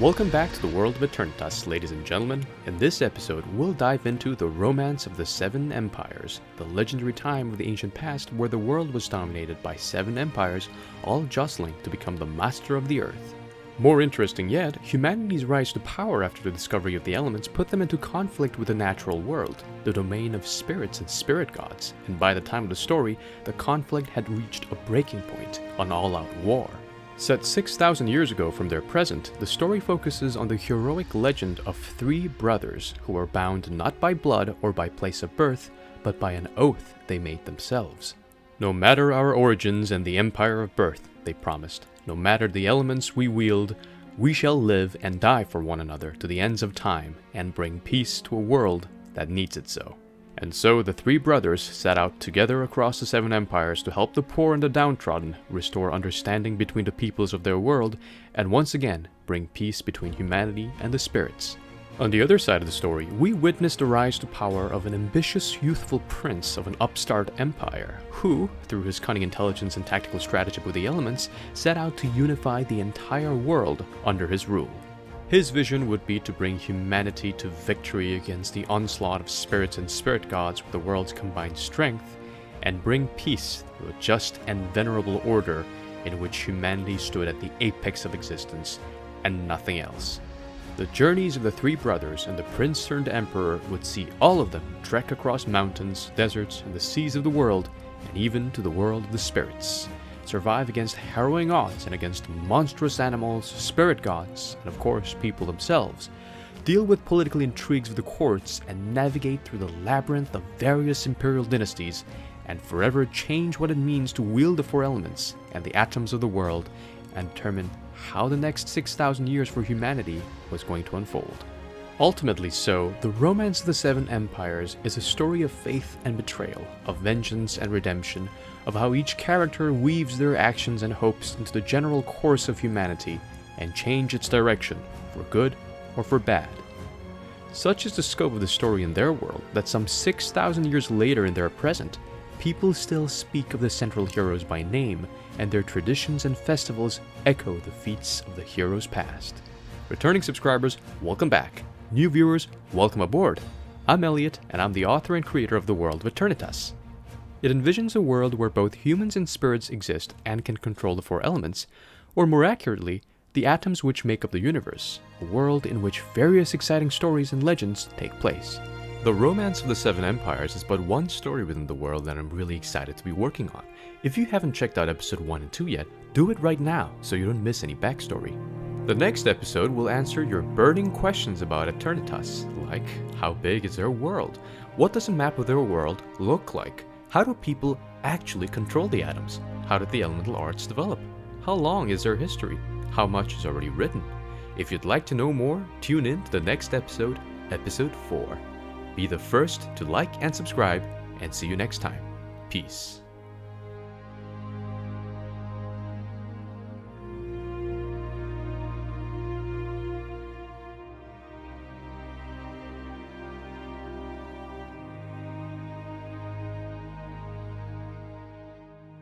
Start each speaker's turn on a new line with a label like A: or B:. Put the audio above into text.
A: Welcome back to the world of Aeternitas, ladies and gentlemen. In this episode, we'll dive into the romance of the Seven Empires, the legendary time of the ancient past where the world was dominated by seven empires, all jostling to become the master of the earth. More interesting yet, humanity's rise to power after the discovery of the elements put them into conflict with the natural world, the domain of spirits and spirit gods, and by the time of the story, the conflict had reached a breaking point, an all-out war. Set 6,000 years ago from their present, the story focuses on the heroic legend of three brothers who were bound not by blood or by place of birth, but by an oath they made themselves. No matter our origins and the empire of birth, they promised, no matter the elements we wield, we shall live and die for one another to the ends of time and bring peace to a world that needs it so. And so the three brothers set out together across the seven empires to help the poor and the downtrodden restore understanding between the peoples of their world and once again bring peace between humanity and the spirits. On the other side of the story, we witness the rise to power of an ambitious youthful prince of an upstart empire who, through his cunning intelligence and tactical stratagem with the elements, set out to unify the entire world under his rule. His vision would be to bring humanity to victory against the onslaught of spirits and spirit gods with the world's combined strength, and bring peace through a just and venerable order in which humanity stood at the apex of existence and nothing else. The journeys of the three brothers and the prince-turned-emperor would see all of them trek across mountains, deserts, and the seas of the world, and even to the world of the spirits. Survive against harrowing odds and against monstrous animals, spirit gods, and of course people themselves, deal with political intrigues of the courts, and navigate through the labyrinth of various imperial dynasties, and forever change what it means to wield the four elements and the atoms of the world, and determine how the next 6,000 years for humanity was going to unfold. Ultimately so, the romance of the Seven Empires is a story of faith and betrayal, of vengeance and redemption, of how each character weaves their actions and hopes into the general course of humanity and change its direction, for good or for bad. Such is the scope of the story in their world that some 6,000 years later in their present, people still speak of the central heroes by name, and their traditions and festivals echo the feats of the heroes past. Returning subscribers, welcome back. New viewers, welcome aboard. I'm Elliot, and I'm the author and creator of the world of Aeternitas. It envisions a world where both humans and spirits exist and can control the four elements, or more accurately, the atoms which make up the universe, a world in which various exciting stories and legends take place. The romance of the Seven Empires is but one story within the world that I'm really excited to be working on. If you haven't checked out episode 1 and 2 yet, do it right now so you don't miss any backstory. The next episode will answer your burning questions about Aeternitas, like how big is their world? What does a map of their world look like? How do people actually control the atoms? How did the elemental arts develop? How long is their history? How much is already written? If you'd like to know more, tune in to the next episode, episode 4. Be the first to like and subscribe, and see you next time. Peace.